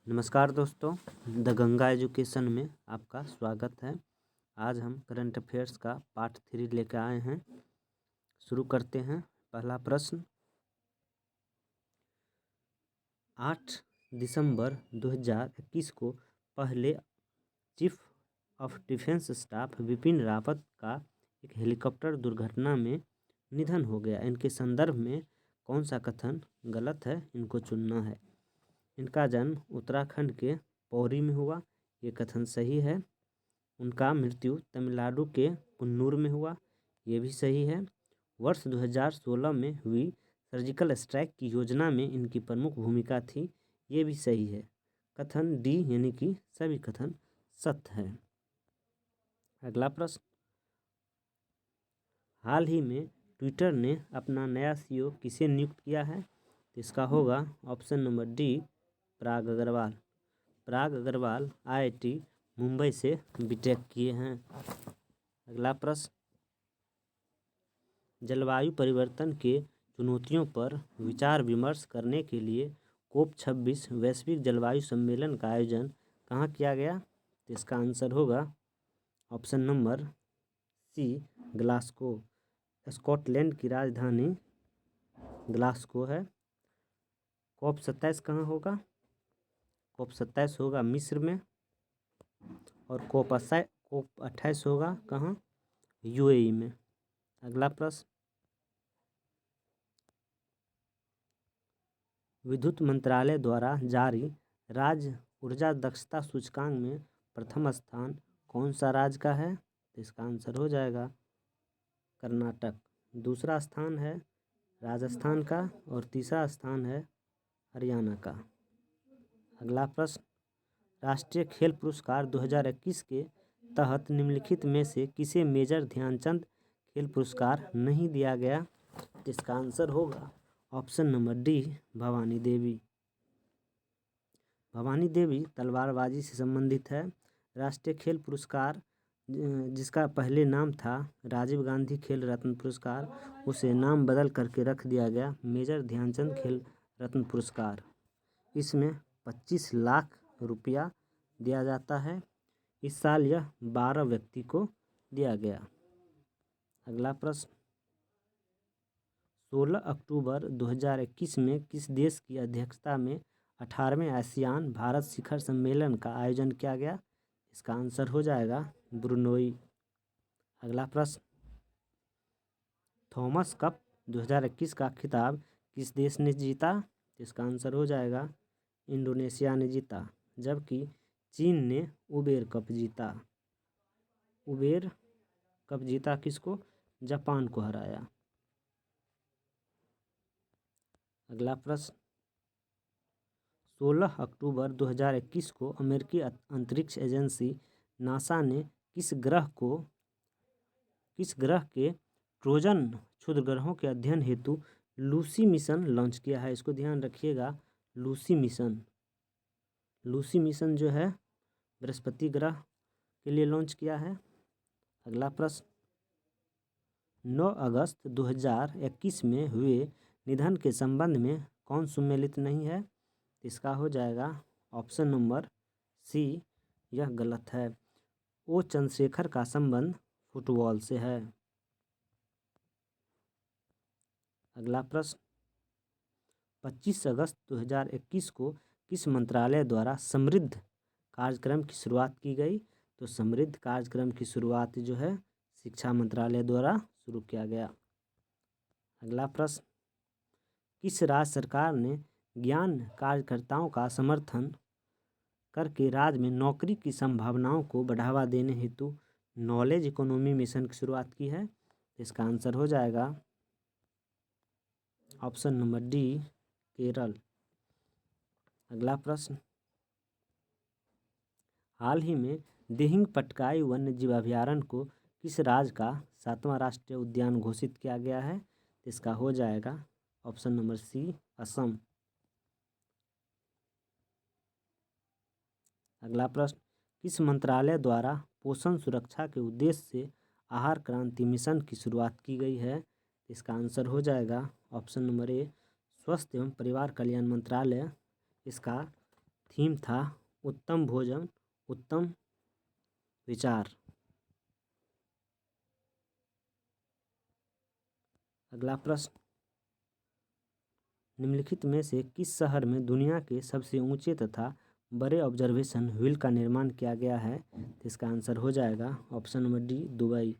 नमस्कार दोस्तों, the Ganga education में आपका स्वागत है। आज हम करंट अफेयर्स का पार्ट 3 लेकर आए हैं। शुरू करते हैं। पहला प्रश्न, 8 दिसंबर 2021 को पहले chief of defence staff Vipin Rawat का एक हेलीकॉप्टर दुर्घटना में निधन हो गया। इनके संदर्भ में कौन सा कथन गलत है, इनको चुनना है। इनका जन्म उत्तराखंड के पौरी में हुआ, ये कथन सही है। उनका मृत्यु तमिलनाडु के कुन्नूर में हुआ, ये भी सही है। वर्ष 2016 में हुई सर्जिकल स्ट्राइक की योजना में इनकी प्रमुख भूमिका थी, ये भी सही है। कथन डी यानी कि सभी कथन सत्य है। अगला प्रश्न, हाल ही में ट्विटर ने अपना नया सीईओ किसे नियुक्त किया है? तो इसका होगा ऑप्शन नंबर डी, पराग अग्रवाल। पराग अग्रवाल IIT मुंबई से बीटेक किए हैं। अगला प्रश्न, जलवायु परिवर्तन के चुनौतियों पर विचार विमर्श करने के लिए COP26 वैश्विक जलवायु सम्मेलन का आयोजन कहाँ किया गया? तो इसका आंसर होगा option number C, Glasgow. Scotland की राजधानी ग्लासगो है। COP27 कहाँ होगा? COP27 होगा मिस्र में। और COP28 होगा कहाँ? UAE में। अगला प्रश्न, विद्युत मंत्रालय द्वारा जारी राज्य ऊर्जा दक्षता सूचकांक में प्रथम स्थान कौन सा राज्य का है? तो इसका आंसर हो जाएगा कर्नाटक। दूसरा स्थान है राजस्थान का और तीसरा स्थान है हरियाणा का। अगला प्रश्न, राष्ट्रीय खेल पुरस्कार 2021 के तहत निम्नलिखित में से किसे मेजर ध्यानचंद खेल पुरस्कार नहीं दिया गया? इसका आंसर होगा option number D, Bhavani Devi. Bhavani Devi तलवारबाजी से संबंधित है। राष्ट्रीय खेल पुरस्कार जिसका पहले नाम था राजीव गांधी खेल रत्न पुरस्कार, उसे नाम बदल करके रख दिया गया मेजर ध्यानचंद खेल रत्न पुरस्कार। इसमें 25 लाख रुपया दिया जाता है। इस साल यह 12 व्यक्ति को दिया गया। अगला प्रश्न, 16 अक्टूबर 2021 में किस देश की अध्यक्षता में 18वें आसियान भारत शिखर सम्मेलन का आयोजन किया गया? इसका आंसर हो जाएगा ब्रुनोई। अगला प्रश्न, थॉमस कप 2021 का खिताब किस देश ने जीता? इसका आंसर हो जाएगा इंडोनेशिया ने जीता, जबकि चीन ने उबेर कप जीता। उबेर कप जीता किसको? जापान को हराया। अगला प्रश्न, 16 अक्टूबर 2021 को अमेरिकी अंतरिक्ष एजेंसी नासा ने किस ग्रह के ट्रोजन क्षुद्र ग्रहों के अध्ययन हेतु लूसी मिशन लॉन्च किया है? इसको ध्यान रखिएगा, लूसी मिशन जो है बृहस्पति ग्रह के लिए लॉन्च किया है। अगला प्रश्न, 9 अगस्त 2021 में हुए निधन के संबंध में कौन सुमेलित नहीं है? इसका हो जाएगा ऑप्शन नंबर सी, यह गलत है। ओ चंद्रशेखर का संबंध फुटबॉल से है। अगला प्रश्न, 25 अगस्त 2021 को किस मंत्रालय द्वारा समृद्ध कार्यक्रम की शुरुआत की गई? तो समृद्ध कार्यक्रम की शुरुआत जो है शिक्षा मंत्रालय द्वारा शुरू किया गया। अगला प्रश्न, किस राज्य सरकार ने ज्ञान कार्यकर्ताओं का समर्थन करके राज्य में नौकरी की संभावनाओं को बढ़ावा देने हेतु नॉलेज इकोनॉमी मिशन की शुरुआत की है? इसका आंसर हो जाएगा ऑप्शन नंबर डी, केरल। अगला प्रश्न, हाल ही में दिहिंग पटकाई वन्यजीव अभयारण्य को किस राज्य का 7वां राष्ट्रीय उद्यान घोषित किया गया है? इसका हो जाएगा ऑप्शन नंबर सी, असम। अगला प्रश्न, किस मंत्रालय द्वारा पोषण सुरक्षा के उद्देश्य से आहार क्रांति मिशन की शुरुआत की गई है? इसका आंसर हो जाएगा ऑप्शन नंबर ए, स्वास्थ्य एवं परिवार कल्याण मंत्रालय इसका थीम था उत्तम भोजन उत्तम विचार। अगला प्रश्न, निम्नलिखित में से किस शहर में दुनिया के सबसे ऊंचे तथा बड़े ऑब्जर्वेशन व्हील का निर्माण किया गया है? तो इसका आंसर हो जाएगा option number D, Dubai.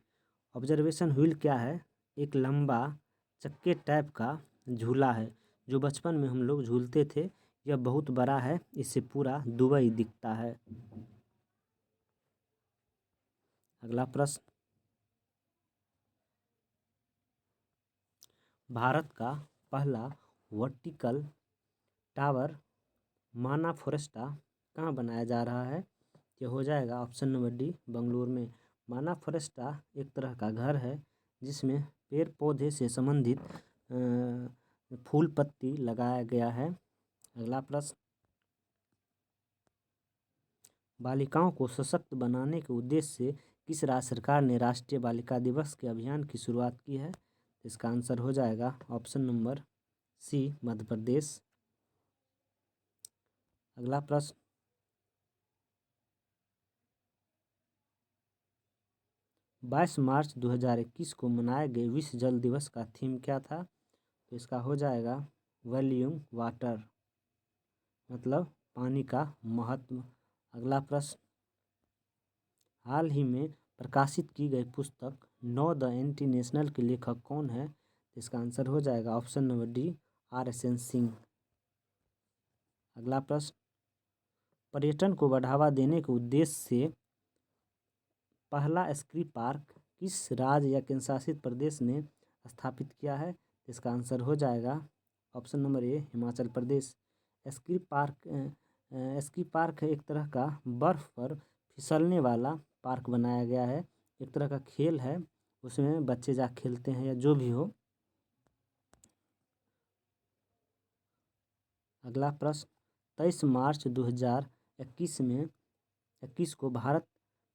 Observation wheel क्या है? एक लंबा चक्के टाइप का झूला है जो बचपन में हम लोग झूलते थे। यह बहुत बड़ा है, इससे पूरा दुबई दिखता है। अगला प्रश्न, भारत का पहला वर्टिकल टावर माना फोरेस्टा कहाँ बनाया जा रहा है? ये हो जाएगा ऑप्शन नंबर डी, बेंगलुरु में। माना फोरेस्टा एक तरह का घर है जिसमें पेड़ पौधे से संबंधित फूल पत्ती लगाया गया है। अगला प्रश्न, बालिकाओं को सशक्त बनाने के उद्देश्य से किस राज्य सरकार ने राष्ट्रीय बालिका दिवस के अभियान की शुरुआत की है? इसका आंसर हो जाएगा ऑप्शन नंबर सी, मध्य प्रदेश। अगला प्रश्न, 22 मार्च 2021 को मनाए गए विश्व जल दिवस का थीम क्या था? तो इसका हो जाएगा वॉल्यूम वाटर, मतलब पानी का महत्व। अगला प्रश्न, हाल ही में प्रकाशित की गई पुस्तक नो द एंटी नेशनल के लेखक कौन है? इसका आंसर हो जाएगा option number D, R.S.N. Singh. अगला प्रश्न, पर्यटन को बढ़ावा देने के उद्देश्य से पहला स्की पार्क किस राज्य या केंद्र शासित प्रदेश ने स्थापित किया है? इसका आंसर हो जाएगा option number A, Himachal Pradesh. Ski park एक तरह का बर्फ पर फिसलने वाला पार्क बनाया गया है। एक तरह का खेल है, उसमें बच्चे जा खेलते हैं या जो भी हो। अगला प्रश्न, 23 मार्च 2021 को भारत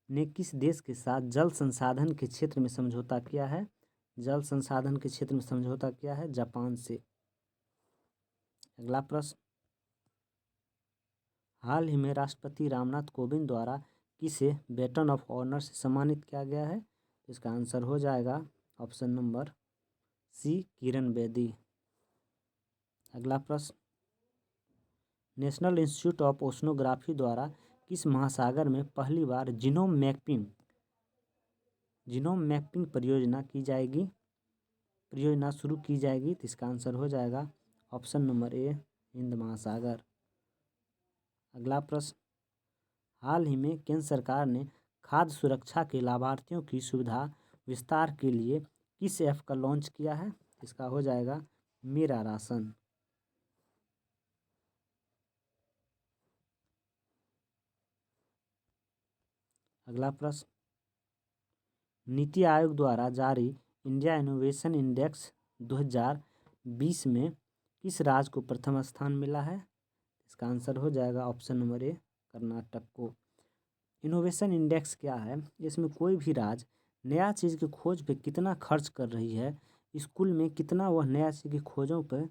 ने किस देश के साथ जल संसाधन के क्षेत्र में समझौता किया है? जल संसाधन के क्षेत्र में समझौता किया है जापान से। अगला प्रश्न, हाल ही में राष्ट्रपति रामनाथ कोविंद द्वारा किसे बैटन ऑफ ऑनर से सम्मानित किया गया है? इसका आंसर हो जाएगा ऑप्शन नंबर सी, किरण बेदी। अगला प्रश्न, नेशनल इंस्टीट्यूट ऑफ ओशनोग्राफी द्वारा किस महासागर में पहली बार जीनोम मैपिंग परियोजना शुरू की जाएगी? तो इसका आंसर हो जाएगा ऑप्शन नंबर ए, हिंद महासागर। अगला प्रश्न, हाल ही में केंद्र सरकार ने खाद्य सुरक्षा के लाभार्थियों की सुविधा विस्तार के लिए किस ऐप का लॉन्च किया है? इसका हो जाएगा मेरा राशन। अगला प्रश्न, नीति आयोग द्वारा जारी इंडिया इनोवेशन इंडेक्स 2020 में किस राज्य को प्रथम स्थान मिला है? इसका आंसर हो जाएगा ऑप्शन नंबर ए, कर्नाटक को। इनोवेशन इंडेक्स क्या है? इसमें कोई भी राज्य नया चीज़ की खोज पे कितना खर्च कर रही है, स्कूल में कितना वह नया चीज़ की खोजों पर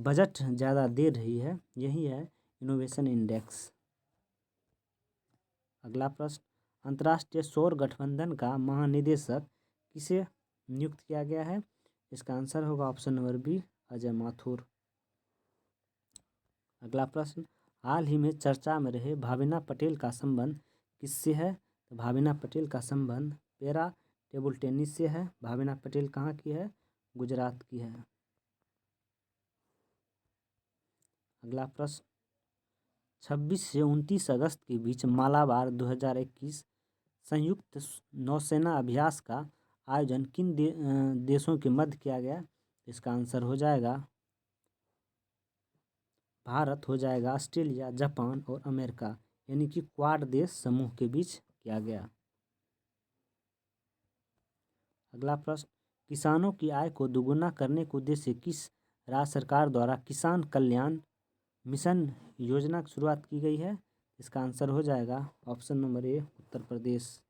बजट ज़्यादा दे रही है, यही है इनोवेशन इंडेक्स। अगला प्रश्न, अंतर्राष्ट्रीय सौर गठबंधन का महानिदेशक किसे नियुक्त किया गया है? इसका आंसर होगा option number B, Ajay Mathur. अगला प्रश्न, हाल ही में चर्चा में रहे भाविना पटेल का संबंध किससे है? तो भाविना पटेल का संबंध पैरा टेबल टेनिस से है। भाविना पटेल कहाँ की है? गुजरात की है। अगला प्रश्न, 26 से 29 अगस्त के बीच मालाबार 2021 संयुक्त नौसेना अभ्यास का आयोजन किन देशों के मध्य किया गया? इसका आंसर हो जाएगा भारत, हो जाएगा ऑस्ट्रेलिया, जापान और अमेरिका, यानी कि क्वाड देश समूह के बीच किया गया। अगला प्रश्न, किसानों की आय को दोगुना करने के उद्देश्य से किस राज्य सरकार द्वारा किसान कल्याण मिशन योजना की शुरुआत की गई है? इसका आंसर हो जाएगा option number A, Uttar Pradesh.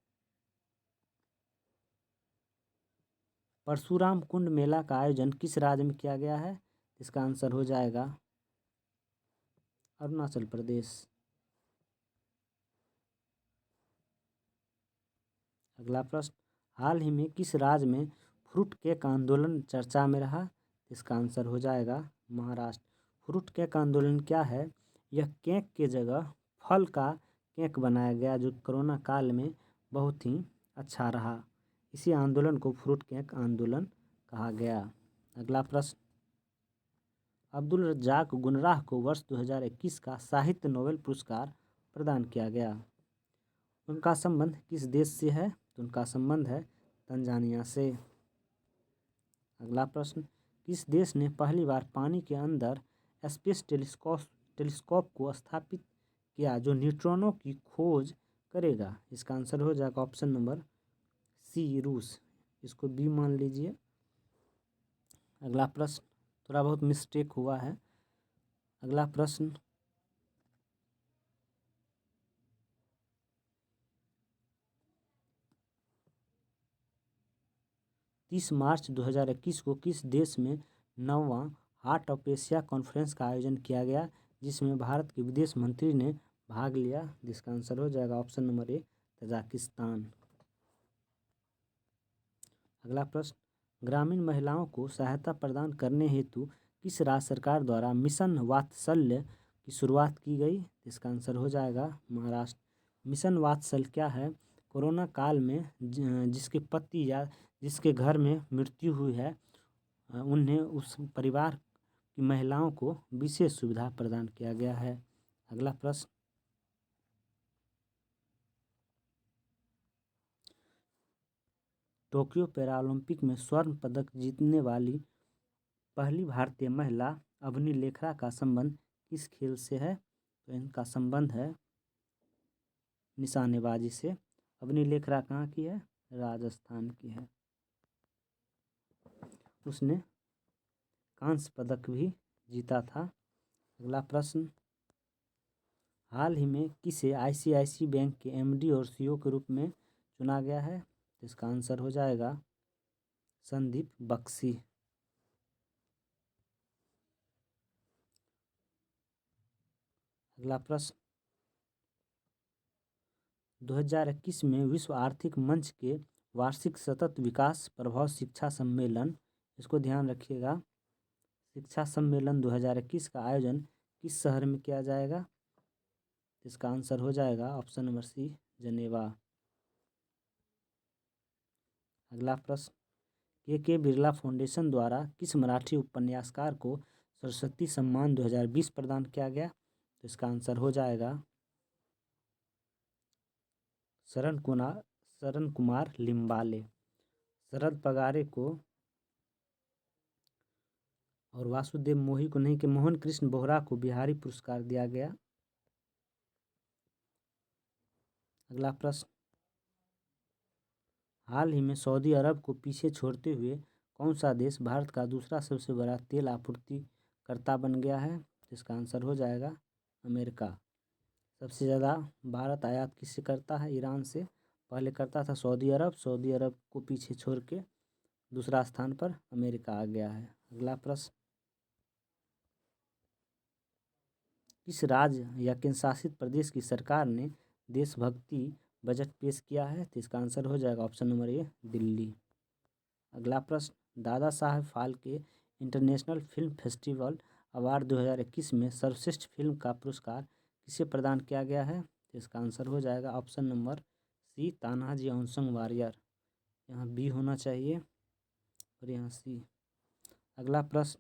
Parshuram कुंड मेला का आयोजन किस राज्य में किया गया है? इसका आंसर हो जाएगा अरुणाचल प्रदेश। अगला प्रश्न, हाल ही में किस राज्य में फ्रूट केक आंदोलन चर्चा में रहा? इसका आंसर हो जाएगा महाराष्ट्र। फ्रूट केक आंदोलन क्या है? यह केक के जगह फल का केक बनाया गया जो कोरोना काल में बहुत ही अच्छा रहा। इसी आंदोलन को फ्रूट केक आंदोलन कहा गया। अगला प्रश्न, अब्दुल रज्जाक गुनराह को वर्ष 2021 का साहित्य नोबेल पुरस्कार प्रदान किया गया। उनका संबंध किस देश से है? तो उनका संबंध है तंजानिया से। अगला प्रश्न, किस देश ने पहली बार पानी के अंदर स्पेस टेलीस्कोप को स्थापित किया जो न्यूट्रॉनों की खोज करेगा? इसका आंसर हो जाएगा ऑप्शन नंबर सी, रूस। इसको बी मान लीजिए। अगला प्रश्न, थोड़ा बहुत मिस्टेक हुआ है। अगला प्रश्न, 30 मार्च 2021 को किस देश में 9वां हार्ट ऑफ एशिया कॉन्फ्रेंस का आयोजन किया गया जिसमें भारत के विदेश मंत्री ने भाग लिया? जिसका आंसर हो जाएगा ऑप्शन नंबर ए, तजाकिस्तान। अगला प्रश्न, ग्रामीण महिलाओं को सहायता प्रदान करने हेतु किस राज्य सरकार द्वारा मिशन वात्सल्य की शुरुआत की गई? इसका आंसर हो जाएगा महाराष्ट्र। मिशन वात्सल्य क्या है? कोरोना काल में जिसके पति या जिसके घर में मृत्यु हुई है उन्हें उस परिवार की महिलाओं को विशेष सुविधा प्रदान किया गया है। अगला प्रश्न, टोक्यो पैरालंपिक में स्वर्ण पदक जीतने वाली पहली भारतीय महिला अवनी लेखरा का संबंध किस खेल से है? तो इनका संबंध है निशानेबाजी से। अवनी लेखरा कहाँ की है? राजस्थान की है। उसने कांस्य पदक भी जीता था। अगला प्रश्न, हाल ही में किसे आईसीआईसीआई बैंक के एमडी और सीईओ के रूप में चुना गया है? इसका आंसर हो जाएगा संदीप बख्शी। अगला प्रश्न, 2021 में विश्व आर्थिक मंच के वार्षिक सतत विकास प्रभाव शिक्षा सम्मेलन, इसको ध्यान रखिएगा, शिक्षा सम्मेलन 2021 का आयोजन किस शहर में किया जाएगा? इसका आंसर हो जाएगा ऑप्शन नंबर सी, जनेवा। अगला प्रश्न, के बिरला फाउंडेशन द्वारा किस मराठी उपन्यासकार को सरस्वती सम्मान 2020 प्रदान किया गया? तो इसका आंसर हो जाएगा शरण कुमार लिम्बाले। शरद पगारे को और वासुदेव मोही को नहीं कि मोहन कृष्ण बोहरा को बिहारी पुरस्कार दिया गया। अगला प्रश्न, हाल ही में सऊदी अरब को पीछे छोड़ते हुए कौन सा देश भारत का दूसरा सबसे बड़ा तेल आपूर्तिकर्ता बन गया है? इसका आंसर हो जाएगा अमेरिका। सबसे ज़्यादा भारत आयात किससे करता है? ईरान से। पहले करता था सऊदी अरब, सऊदी अरब को पीछे छोड़ के दूसरा स्थान पर अमेरिका आ गया है। अगला प्रश्न, किस राज्य या केंद्र शासित प्रदेश की सरकार ने देशभक्ति बजट पेश किया है? तो इसका आंसर हो जाएगा ऑप्शन नंबर ए, दिल्ली। अगला प्रश्न, Dadasaheb Phalke international film festival award 2021 में सर्वश्रेष्ठ फिल्म का पुरस्कार किसे प्रदान किया गया है? तो इसका आंसर हो जाएगा option number C, Tanaji unsung warrior. यहाँ बी होना चाहिए और यहाँ सी। अगला प्रश्न,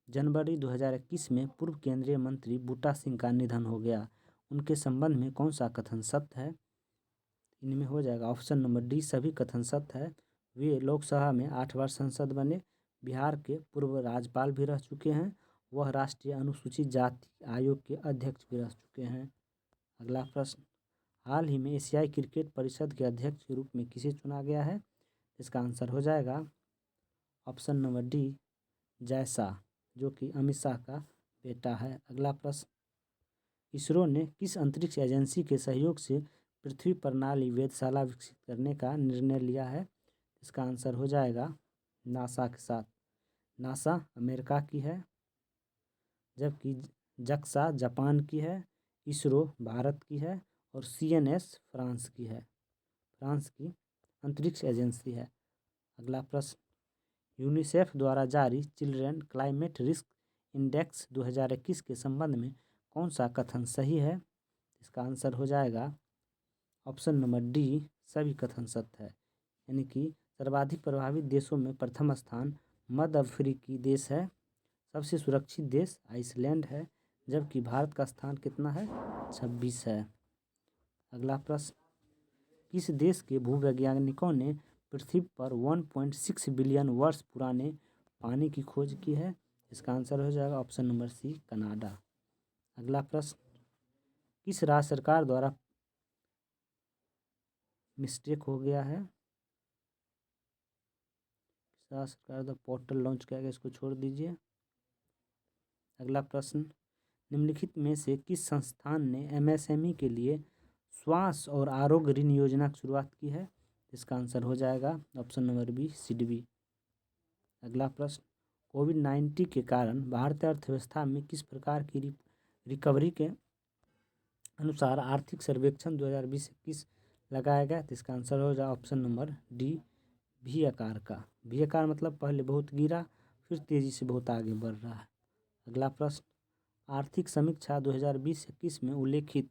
जनवरी 2021 में पूर्व केंद्रीय मंत्री बूटा सिंह का निधन हो गया। उनके संबंध में कौन सा कथन सत्य है? इनमें हो जाएगा ऑप्शन नंबर डी, सभी कथन सत्य है। वे लोकसभा में 8 बार सांसद बने, बिहार के पूर्व राज्यपाल भी रह चुके हैं, वह राष्ट्रीय अनुसूचित जाति आयोग के अध्यक्ष भी रह चुके हैं। अगला प्रश्न, हाल ही में एशियाई क्रिकेट परिषद के अध्यक्ष के रूप में किसे चुना गया है? इसका आंसर हो जाएगा ऑप्शन नंबर डी, जैसा, जो कि अमित शाह का बेटा है। अगला प्रश्न, इसरो ने किस अंतरिक्ष एजेंसी के सहयोग से पृथ्वी प्रणाली वेधशाला विकसित करने का निर्णय लिया है? इसका आंसर हो जाएगा नासा के साथ। नासा अमेरिका की है, जबकि जक्सा जापान की है, इसरो भारत की है और CNS फ्रांस की है, फ्रांस की अंतरिक्ष एजेंसी है। अगला प्रश्न, यूनिसेफ द्वारा जारी चिल्ड्रन क्लाइमेट रिस्क इंडेक्स 2021 के संबंध में कौन सा कथन सही है? इसका आंसर हो जाएगा ऑप्शन नंबर डी, सभी कथन सत्य है। यानी कि सर्वाधिक प्रभावित देशों में प्रथम स्थान मध्य अफ्रीकी देश है, सबसे सुरक्षित देश आइसलैंड है, जबकि भारत का स्थान कितना है? 26 है। अगला प्रश्न, किस देश के भूवैज्ञानिकों ने पृथ्वी पर 1.6 बिलियन वर्ष पुराने पानी की खोज की है? इसका आंसर हो जाएगा ऑप्शन नंबर सी, कनाडा। अगला प्रश्न, किस राज्य सरकार द्वारा मिस्टेक हो गया है, राज्य सरकार द्वारा पोर्टल लॉन्च किया गया, इसको छोड़ दीजिए। अगला प्रश्न, निम्नलिखित में से किस संस्थान ने MSME के लिए स्वास्थ्य और आरोग्य ऋण योजना की शुरुआत की है? इसका आंसर हो जाएगा ऑप्शन नंबर बी, सिडबी। अगला प्रश्न, कोविड-19 के कारण भारतीय अर्थव्यवस्था में किस प्रकार की रिकवरी के अनुसार आर्थिक सर्वेक्षण 2020-21 लगाया गया? तो इसका आंसर हो जाएगा ऑप्शन नंबर डी, V आकार का। V आकार मतलब पहले बहुत गिरा, फिर तेजी से बहुत आगे बढ़ रहा है। अगला प्रश्न, आर्थिक समीक्षा 2020-21 में उल्लेखित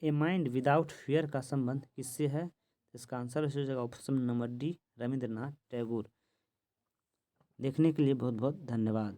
ए माइंड विदाउट फियर का संबंध किससे है? इसका आंसर हो जाएगा option number D, Rabindranath Tagore. देखने के लिए बहुत बहुत धन्यवाद।